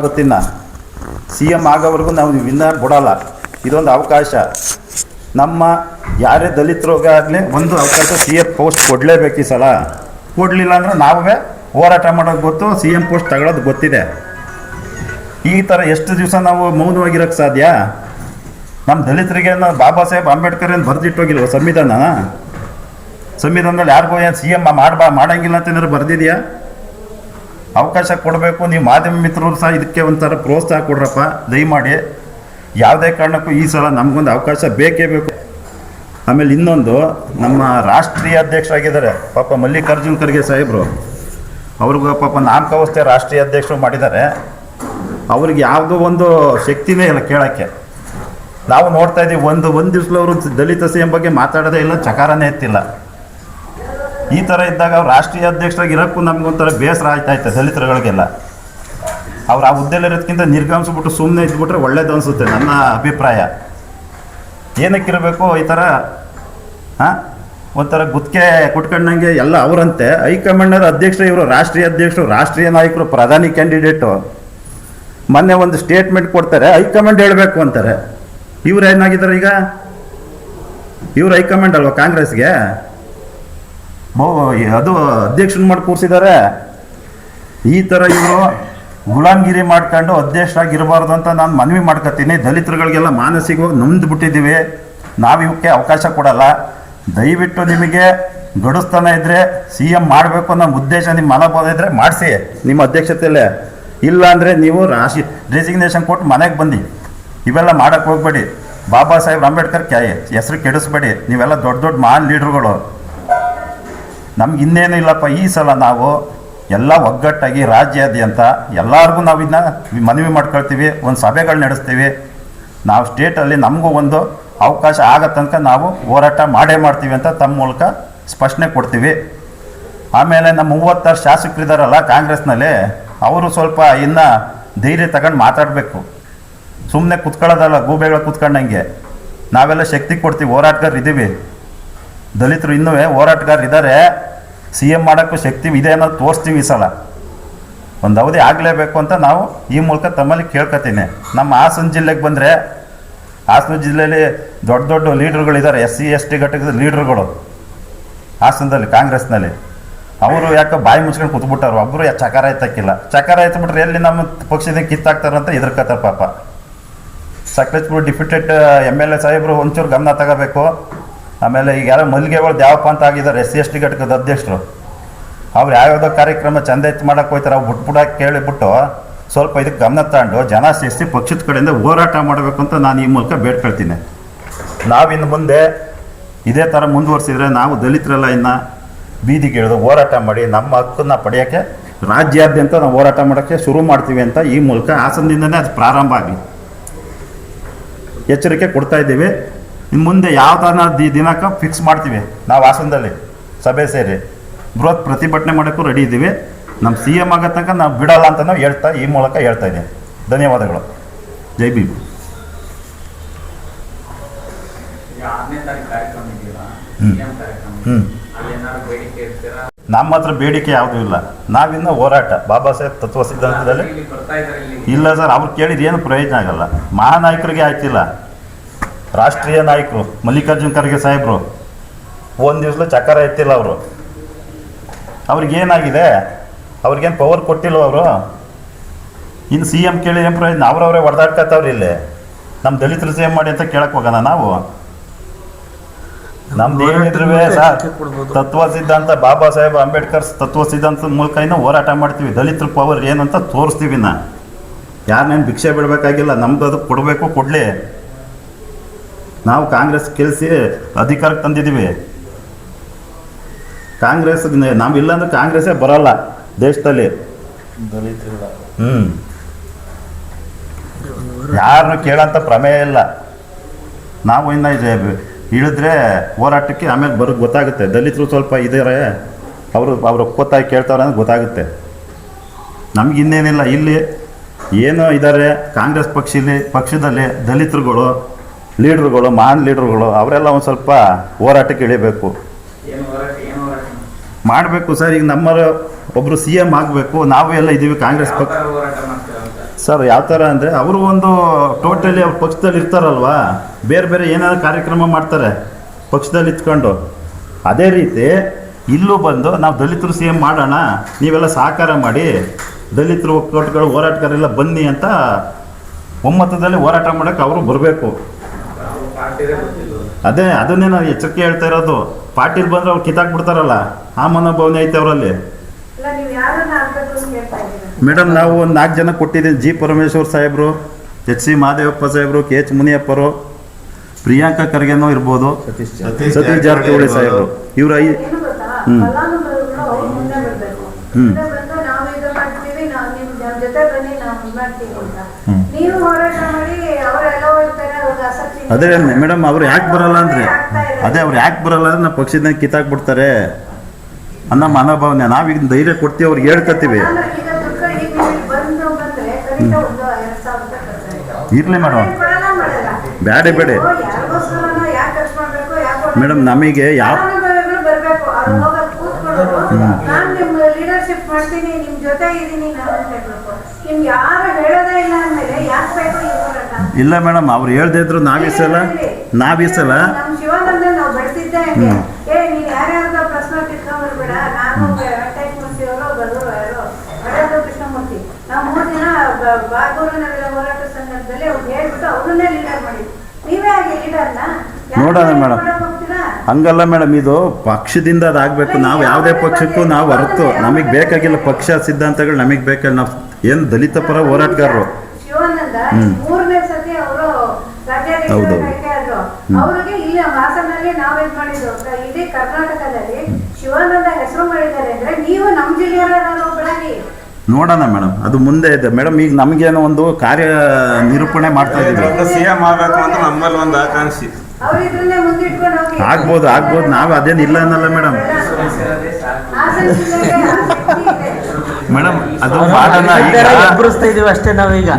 ಗೊತ್ತಿನ್ನ C M ಆಗೋವರೆಗೂ ನಾವು ಇನ್ನ ಬಿಡೋಲ್ಲ. ಇದೊಂದು ಅವಕಾಶ. ನಮ್ಮ ಯಾರೇ ದಲಿತರಿಗಾಗಲಿ ಒಂದು ಅವಕಾಶ ಸಿ ಎಮ್ ಪೋಸ್ಟ್ ಕೊಡಲೇಬೇಕು ಈ ಸಲ. ಕೊಡಲಿಲ್ಲ ಅಂದರೆ ನಾವೇ ಹೋರಾಟ ಮಾಡೋದು ಗೊತ್ತು, ಸಿ ಎಮ್ ಪೋಸ್ಟ್ ತಗೊಳ್ಳೋದು ಗೊತ್ತಿದೆ. ಈ ಥರ ಎಷ್ಟು ದಿವಸ ನಾವು ಮೌನವಾಗಿರೋಕ್ಕೆ ಸಾಧ್ಯ? ನಮ್ಮ ದಲಿತರಿಗೆ ಬಾಬಾ ಸಾಹೇಬ್ ಅಂಬೇಡ್ಕರ್ ಏನು ಬರೆದಿಟ್ಟೋಗಿಲ್ವ ಸಂವಿಧಾನದಲ್ಲಿ ಯಾರಿಗೂ ಏನು ಸಿ ಎಮ್ ಮಾಡೋಂಗಿಲ್ಲ ಅಂತ ಏನಾದ್ರು ಬರೆದಿದೆಯಾ? ಅವಕಾಶ ಕೊಡಬೇಕು. ನೀವು ಮಾಧ್ಯಮ ಮಿತ್ರರು ಸಹ ಇದಕ್ಕೆ ಒಂಥರ ಪ್ರೋತ್ಸಾಹ ಕೊಡ್ರಪ್ಪ ದಯಮಾಡಿ. ಯಾವುದೇ ಕಾರಣಕ್ಕೂ ಈ ಸಲ ನಮಗೊಂದು ಅವಕಾಶ ಬೇಕೇ ಬೇಕು. ಆಮೇಲೆ ಇನ್ನೊಂದು, ನಮ್ಮ ರಾಷ್ಟ್ರೀಯ ಅಧ್ಯಕ್ಷರಾಗಿದ್ದಾರೆ ಪಾಪ ಮಲ್ಲಿಕಾರ್ಜುನ್ ಖರ್ಗೆ ಸಾಹೇಬರು. ಅವ್ರಿಗೂ ಪಾಪ ನಾಮಕಾವಸ್ಥೆ ರಾಷ್ಟ್ರೀಯ ಅಧ್ಯಕ್ಷರು ಮಾಡಿದ್ದಾರೆ. ಅವ್ರಿಗೆ ಯಾವುದೋ ಒಂದು ಶಕ್ತಿನೇ ಇಲ್ಲ ಕೇಳೋಕ್ಕೆ. ನಾವು ನೋಡ್ತಾ ಇದ್ದೀವಿ, ಒಂದು ದಿವ್ಸಲು ಅವರು ದಲಿತ ಸಿ ಎಂ ಬಗ್ಗೆ ಮಾತಾಡೋದೇ ಇಲ್ಲ, ಚಕಾರನೇ ಎತ್ತಿಲ್ಲ. ಈ ಥರ ಇದ್ದಾಗ ಅವ್ರು ರಾಷ್ಟ್ರೀಯ ಅಧ್ಯಕ್ಷರಾಗಿ ಇರೋಕ್ಕೂ ನಮಗೊಂಥರ ಬೇಸರ ಆಯ್ತಾಯ್ತು ದಲಿತರುಗಳಿಗೆಲ್ಲ. ಅವ್ರು ಆ ಹುದ್ದೆಲಿರೋದಕ್ಕಿಂತ ನಿರ್ಗಮಿಸ್ಬಿಟ್ಟು ಸುಮ್ಮನೆ ಇದ್ಬಿಟ್ರೆ ಒಳ್ಳೇದು ಅನಿಸುತ್ತೆ ನನ್ನ ಅಭಿಪ್ರಾಯ. ಏನಕ್ಕಿರಬೇಕು ಈ ಥರ ಒಂಥರ ಗುತ್ತಿಗೆ ಕೊಟ್ಕೊಂಡಂಗೆ ಎಲ್ಲ ಅವರಂತೆ. ಹೈಕಮಾಂಡ್ನ ಅಧ್ಯಕ್ಷರು ಇವರು, ರಾಷ್ಟ್ರೀಯ ಅಧ್ಯಕ್ಷರು, ರಾಷ್ಟ್ರೀಯ ನಾಯಕರು, ಪ್ರಧಾನಿ ಕ್ಯಾಂಡಿಡೇಟು. ಮೊನ್ನೆ ಒಂದು ಸ್ಟೇಟ್ಮೆಂಟ್ ಕೊಡ್ತಾರೆ, ಹೈಕಮಾಂಡ್ ಹೇಳಬೇಕು ಅಂತಾರೆ. ಇವ್ರು ಏನಾಗಿದ್ದಾರೆ ಈಗ? ಇವರು ಹೈಕಮಾಂಡ್ ಅಲ್ವಾ ಕಾಂಗ್ರೆಸ್ಗೆ? ಅದು ಅಧ್ಯಕ್ಷನ ಮಾಡಿ ಕೂರಿಸಿದ್ದಾರೆ. ಈ ಥರ ಇವರು ಗುಲಾಮ್ಗಿರಿ ಮಾಡ್ಕೊಂಡು ಅಧ್ಯಕ್ಷರಾಗಿರಬಾರ್ದು ಅಂತ ನಾನು ಮನವಿ ಮಾಡ್ಕೊತೀನಿ. ದಲಿತರುಗಳಿಗೆಲ್ಲ ಮಾನಸಿಕವಾಗಿ ನೊಂದು ಬಿಟ್ಟಿದ್ದೀವಿ. ನಾವು ಇವಕ್ಕೆ ಅವಕಾಶ ಕೊಡಲ್ಲ. ದಯವಿಟ್ಟು ನಿಮಗೆ ಗಡುಸ್ತನ ಇದ್ದರೆ ಸಿ ಎಮ್ ಮಾಡಬೇಕು ಅನ್ನೋ ಉದ್ದೇಶ ನಿಮ್ಮ ಮನೋಭಾವ ಇದ್ದರೆ ಮಾಡಿಸಿ ನಿಮ್ಮ ಅಧ್ಯಕ್ಷತೆಯಲ್ಲೇ. ಇಲ್ಲ ಅಂದರೆ ನೀವು ರೆಸಿಗ್ನೇಷನ್ ಕೊಟ್ಟು ಮನೆಗೆ ಬಂದು. ಇವೆಲ್ಲ ಮಾಡೋಕ್ಕೆ ಹೋಗ್ಬೇಡಿ. ಬಾಬಾ ಸಾಹೇಬ್ ಅಂಬೇಡ್ಕರ್ ಹೆಸರು ಕೆಡಿಸ್ಬೇಡಿ. ನೀವೆಲ್ಲ ದೊಡ್ಡ ದೊಡ್ಡ ಮಹಾನ್ ಲೀಡ್ರುಗಳು. ನಮ್ಗೆ ಇನ್ನೇನು ಇಲ್ಲಪ್ಪ. ಈ ಸಲ ನಾವು ಎಲ್ಲ ಒಗ್ಗಟ್ಟಾಗಿ ರಾಜ್ಯಾದ್ಯಂತ ಎಲ್ಲರಿಗೂ ನಾವು ಇದನ್ನ ಮನವಿ ಮಾಡ್ಕೊಳ್ತೀವಿ, ಒಂದು ಸಭೆಗಳು ನಡೆಸ್ತೀವಿ. ನಾವು ಸ್ಟೇಟಲ್ಲಿ ನಮಗೂ ಒಂದು ಅವಕಾಶ ಆಗೋ ತನಕ ನಾವು ಹೋರಾಟ ಮಾಡೇ ಮಾಡ್ತೀವಿ ಅಂತ ತಮ್ಮ ಮೂಲಕ ಸ್ಪಷ್ಟನೆ ಕೊಡ್ತೀವಿ. ಆಮೇಲೆ ನಮ್ಮ 36 ಶಾಸಕರಿದ್ದಾರಲ್ಲ ಕಾಂಗ್ರೆಸ್ನಲ್ಲಿ, ಅವರು ಸ್ವಲ್ಪ ಇನ್ನು ಧೈರ್ಯ ತಗೊಂಡು ಮಾತಾಡಬೇಕು. ಸುಮ್ಮನೆ ಕುತ್ಕೊಳ್ಳೋದಲ್ಲ ಗೂಬೆಗಳು ಕುತ್ಕೊಂಡಂಗೆ. ನಾವೆಲ್ಲ ಶಕ್ತಿ ಕೊಡ್ತೀವಿ, ಹೋರಾಟಗಾರರು ಇದ್ದೀವಿ. ದಲಿತರು ಇನ್ನೂ ಹೋರಾಟಗಾರರು ಇದ್ದಾರೆ. ಸಿ ಎಮ್ ಮಾಡೋಕ್ಕೂ ಶಕ್ತಿ ಇದೆ ಅನ್ನೋದು ತೋರಿಸ್ತೀವಿ. ಈ ಸಲ ಒಂದು ಅವಧಿ ಆಗಲೇಬೇಕು ಅಂತ ನಾವು ಈ ಮೂಲಕ ತಮ್ಮಲ್ಲಿ ಕೇಳ್ಕೊತೀನಿ. ನಮ್ಮ ಹಾಸನ ಜಿಲ್ಲೆಗೆ ಬಂದರೆ, ಹಾಸನ ಜಿಲ್ಲೆಯಲ್ಲಿ ದೊಡ್ಡ ದೊಡ್ಡ ಲೀಡ್ರುಗಳಿದ್ದಾರೆ, SC ST ಘಟಕದ ಲೀಡ್ರುಗಳು ಹಾಸನದಲ್ಲಿ ಕಾಂಗ್ರೆಸ್ನಲ್ಲಿ. ಅವರು ಯಾಕೆ ಬಾಯಿ ಮುಚ್ಕೊಂಡು ಕೂತ್ಬಿಟ್ಟಾರು. ಒಬ್ಬರು ಚಕಾರ ಎತ್ತಕ್ಕಿಲ್ಲ. ಚಕಾರ ಎತ್ಬಿಟ್ರೆ ಎಲ್ಲಿ ನಮ್ಮ ಪಕ್ಷದ ಕಿತ್ತಾಕ್ತಾರಂತ ಎದುರ್ಕತ್ತಾರೆ ಪಾಪ. ಸಕಲೇಶ್ಪುರ ಡಿಪ್ಯೂಟೆಡ್ MLA ಸಾಹೇಬರು ಒಂಚೂರು ಗಮನ ತಗೋಬೇಕು. ಆಮೇಲೆ ಈಗ ಯಾರೋ ಮಲ್ಲಿಗೆಗಳು ದ್ಯಾವಪ್ಪ ಅಂತ ಆಗಿದ್ದಾರೆ SC ST ಘಟಕದ ಅಧ್ಯಕ್ಷರು. ಅವ್ರು ಯಾವ್ಯಾವುದೋ ಕಾರ್ಯಕ್ರಮ ಚಂದ ಎತ್ತು ಮಾಡೋಕೆ ಹೋಗ್ತಾರೆ. ಅವ್ರು ಬಿಟ್ಬಿಡಕ್ಕೆ ಕೇಳಿಬಿಟ್ಟು ಸ್ವಲ್ಪ ಇದಕ್ಕೆ ಗಮನ ತಗೊಂಡು ಜನ ಸೇರಿಸಿ ಪಕ್ಷದ ಕಡೆಯಿಂದ ಹೋರಾಟ ಮಾಡಬೇಕು ಅಂತ ನಾನು ಈ ಮೂಲಕ ಬೇಡ್ಕೊಳ್ತೀನಿ. ನಾವಿನ್ನು ಮುಂದೆ ಇದೇ ಥರ ಮುಂದುವರಿಸಿದ್ರೆ ನಾವು ದಲಿತರೆಲ್ಲ ಇನ್ನು ಬೀದಿಗೆ ಇಳಿದು ಹೋರಾಟ ಮಾಡಿ ನಮ್ಮ ಹಕ್ಕನ್ನು ಪಡೆಯೋಕ್ಕೆ ರಾಜ್ಯಾದ್ಯಂತ ನಾವು ಹೋರಾಟ ಮಾಡೋಕ್ಕೆ ಶುರು ಮಾಡ್ತೀವಿ ಅಂತ ಈ ಮೂಲಕ ಹಾಸನದಿಂದನೇ ಅದು ಪ್ರಾರಂಭ ಆಗಲಿ ಎಚ್ಚರಿಕೆ ಕೊಡ್ತಾ ಇದ್ದೀವಿ. ಇನ್ನು ಮುಂದೆ ಯಾವ್ದಾನ ದಿನಾಂಕ ಫಿಕ್ಸ್ ಮಾಡ್ತೀವಿ. ನಾವು ಹಾಸನದಲ್ಲಿ ಸಭೆ ಸೇರಿ ಬೃಹತ್ ಪ್ರತಿಭಟನೆ ಮಾಡೋಕ್ಕೂ ರೆಡಿ ಇದ್ದೀವಿ. ನಮ್ಮ CM ಆಗೋ ತನಕ ನಾವು ಬಿಡಲ್ಲ ಅಂತ ನಾವು ಈ ಮೂಲಕ ಹೇಳ್ತಾ ಇದ್ದೀವಿ. ಧನ್ಯವಾದಗಳು. ಜೈ ಭೀಮ್. ನಮ್ಮ ಹತ್ರ ಬೇಡಿಕೆ ಯಾವುದೂ ಇಲ್ಲ. ನಾವಿನ್ನು ಹೋರಾಟ ಬಾಬಾ ಸಾಹೇಬ್ ತತ್ವ ಸಿದ್ಧಾಂತದಲ್ಲಿ ಇಲ್ಲ ಸರ್. ಅವ್ರು ಕೇಳಿದ್ರೆ ಏನು ಪ್ರಯೋಜನ ಆಗಲ್ಲ. ಮಹಾನಾಯಕರಿಗೆ ಆಯ್ತಿಲ್ಲ. ರಾಷ್ಟ್ರೀಯ ನಾಯಕರು ಮಲ್ಲಿಕಾರ್ಜುನ್ ಖರ್ಗೆ ಸಾಹೇಬರು ಒಂದು ದಿವಸ ಚಕ್ರ ಎತ್ತಿಲ್ಲ. ಅವ್ರಿಗೇನಾಗಿದೆ? ಅವ್ರಿಗೇನು ಪವರ್ ಕೊಟ್ಟಿಲ್ಲ ಅವರು. ಇನ್ನು CM ಕೇಳಿ ಏನು ಪ್ರಯೋಜನ? ಅವ್ರವರೇ ಹೊಡೆದಾಡ್ಕೊತಾವ್ರಿ. ಇಲ್ಲಿ ನಮ್ಮ ದಲಿತರು CM ಮಾಡಿ ಅಂತ ಕೇಳಕ್ಕೆ ಹೋಗೋಣ ನಾವು? ನಮ್ದು ಏನಿದ್ರು ಸರ್ ತತ್ವ ಸಿದ್ಧಾಂತ ಬಾಬಾ ಸಾಹೇಬ್ ಅಂಬೇಡ್ಕರ್ ತತ್ವ ಸಿದ್ಧಾಂತದ ಮೂಲಕ ಇನ್ನೂ ಹೋರಾಟ ಮಾಡ್ತೀವಿ. ದಲಿತರ ಪವರ್ ಏನಂತ ತೋರಿಸ್ತೀವಿ. ಯಾರನ್ನೇನು ಭಿಕ್ಷೆ ಬಿಡಬೇಕಾಗಿಲ್ಲ. ನಮ್ದು ಅದು ಕೊಡಬೇಕು, ಕೊಡಲಿ. ನಾವು ಕಾಂಗ್ರೆಸ್ ಗೆಲ್ಲಿಸಿ ಅಧಿಕಾರಕ್ಕೆ ತಂದಿದ್ದೀವಿ. ಕಾಂಗ್ರೆಸ್ ನಾವಿಲ್ಲ ಅಂದ್ರೆ ಕಾಂಗ್ರೆಸ್ಸೇ ಬರೋಲ್ಲ ದೇಶದಲ್ಲಿ. ಯಾರನ್ನು ಕೇಳೋಂಥ ಪ್ರಮೇಯ ಇಲ್ಲ. ನಾವು ಇನ್ನು ಇಳಿದ್ರೆ ಹೋರಾಟಕ್ಕೆ ಆಮೇಲೆ ಗೊತ್ತಾಗುತ್ತೆ. ದಲಿತರು ಸ್ವಲ್ಪ ಇದ್ದಾರೆ, ಅವರು ಒಕ್ಕೊತ್ತಾಗಿ ಕೇಳ್ತಾವ್ರೆ ಅಂದ್ರೆ ಗೊತ್ತಾಗುತ್ತೆ. ನಮ್ಗೆ ಇನ್ನೇನಿಲ್ಲ. ಇಲ್ಲಿ ಏನೋ ಇದ್ದಾರೆ ಕಾಂಗ್ರೆಸ್ ಪಕ್ಷದಲ್ಲಿ ದಲಿತರುಗಳು, ಲೀಡ್ರುಗಳು, ಮಹಾನ್ ಲೀಡ್ರುಗಳು, ಅವರೆಲ್ಲ ಒಂದು ಸ್ವಲ್ಪ ಹೋರಾಟಕ್ಕೆ ಇಳಿಬೇಕು, ಮಾಡಬೇಕು ಸರ್. ಈಗ ನಮ್ಮರು ಒಬ್ಬರು CM ಆಗಬೇಕು. ನಾವು ಎಲ್ಲ ಇದ್ದೀವಿ ಕಾಂಗ್ರೆಸ್ ಪಕ್ಷ. ಸರ್ ಯಾವ ಥರ ಅಂದರೆ ಅವರು ಒಂದು ಟೋಟಲಿ ಅವ್ರ ಪಕ್ಷದಲ್ಲಿ ಇರ್ತಾರಲ್ವಾ, ಬೇರೆ ಬೇರೆ ಏನಾದ್ರು ಕಾರ್ಯಕ್ರಮ ಮಾಡ್ತಾರೆ ಪಕ್ಷದಲ್ಲಿ ಇತ್ಕೊಂಡು. ಅದೇ ರೀತಿ ಇಲ್ಲೂ ಬಂದು ನಾವು ದಲಿತರು ಸಿ ಎಂ ಮಾಡೋಣ, ನೀವೆಲ್ಲ ಸಹಕಾರ ಮಾಡಿ, ದಲಿತರು ಒಕ್ಕೂಟಗಳು ಹೋರಾಟಗಾರೆಲ್ಲ ಬನ್ನಿ ಅಂತ ಒಮ್ಮತದಲ್ಲಿ ಹೋರಾಟ ಮಾಡೋಕ್ಕೆ ಅವರು ಬರಬೇಕು. ಅದನ್ನೇ ನಾವು ಎಚ್ಚರಿಕೆ ಹೇಳ್ತಾ ಇರೋದು. ಪಾಟೀಲ್ ಬಂದರೆ ಅವ್ರು ಕಿತ್ತಾಕ್ಬಿಡ್ತಾರಲ್ಲ, ಆ ಮನೋಭಾವನೆ ಐತೆ ಅವರಲ್ಲಿ. ಮೇಡಮ್ ನಾವು ಒಂದು 4 ಜನ ಕೊಟ್ಟಿದ್ದೀವಿ. ಜಿ ಪರಮೇಶ್ವರ್ ಸಾಹೇಬರು, HC ಮಹದೇವಪ್ಪ ಸಾಹೇಬರು, KH ಮುನಿಯಪ್ಪರು, ಪ್ರಿಯಾಂಕಾ ಖರ್ಗೆನೂ ಇರ್ಬೋದು, ಸತೀಶ್ ಜಾರಕಿಹೊಳಿ ಸಾಹೇಬರು, ಇವರು ಅದೇ ಮೇಡಮ್ ಅವ್ರು ಯಾಕೆ ಬರಲ್ಲ ಅಂದರೆ ಅವ್ರು ಯಾಕೆ ಬರಲ್ಲ ಅಂದ್ರೆ ನಾವು ಪಕ್ಷದಿಂದ ಕಿತ್ತಾಕ್ಬಿಡ್ತಾರೆ ಅನ್ನೋ ಮನೋಭಾವನೆ. ನಾವೀಗ ಧೈರ್ಯ ಕೊಡ್ತೀವಿ, ಅವ್ರಿಗೆ ಹೇಳ್ಕೊತೀವಿ. ಇರಲಿ ಮೇಡಮ್, ಬೇಡ ಮೇಡಮ್, ನಮಗೆ ಯಾವ ಇಲ್ಲ ಮೇಡಮ್, ಅವ್ರು ಹೇಳ್ದೇ ಇದ್ರು ನಾವೀಸಲ್ಲ ನೋಡೋಣ ಮೇಡಮ್. ಹಂಗಲ್ಲ ಮೇಡಮ್, ಇದು ಪಕ್ಷದಿಂದ ಅದಾಗಬೇಕು. ನಾವು ಯಾವುದೇ ಪಕ್ಷಕ್ಕೂ ನಾವು ಹೊರತು ನಮಗೆ ಬೇಕಾಗಿಲ್ಲ ಪಕ್ಷ ಸಿದ್ಧಾಂತಗಳು, ನಮಗೆ ಬೇಕಾಗಿಲ್ಲ. ನಾವು ಏನು ದಲಿತ ಪರ ಹೋರಾಟಗಾರರು. ಹೌದೌದು. ಅವರಿಗೆ ಇಲ್ಲಿ ಹಾಸನಲ್ಲಿ ನಾವು ಇದು ಮಾಡಿದ್ದು ಇಡೀ ಕರ್ನಾಟಕದಲ್ಲಿ ಶಿವಾನಂದ ಹೆಸರು ಮಾಡಿದ್ದಾರೆ ಅಂದ್ರೆ ನೀವು ನಮ್ಮ ಜಿಲ್ಲೆಯವರಾಗಿ ನೋಡೋಣ ಮೇಡಮ್, ಅದು ಮುಂದೆ ಇದೆ ಮೇಡಮ್. ಈಗ ನಮಗೇನೋ ಒಂದು ಕಾರ್ಯ ನಿರೂಪಣೆ ಮಾಡ್ತಾ ಇದ್ದೀವಿ. ಸಿಎಂ ಆಗಬೇಕು ಅಂತ ನಮ್ಮಲ್ಲಿ ಒಂದು ಆಕಾಂಕ್ಷಿ. ಆಗ್ಬೋದು, ನಾವು ಅದೇನು ಇಲ್ಲ ಅನ್ನಲ್ಲ ಮೇಡಮ್. ಮೇಡಮ್ ಅದು ಮಾಡೋಣ ಈಗ ಅಷ್ಟೇ ನಾವೀಗ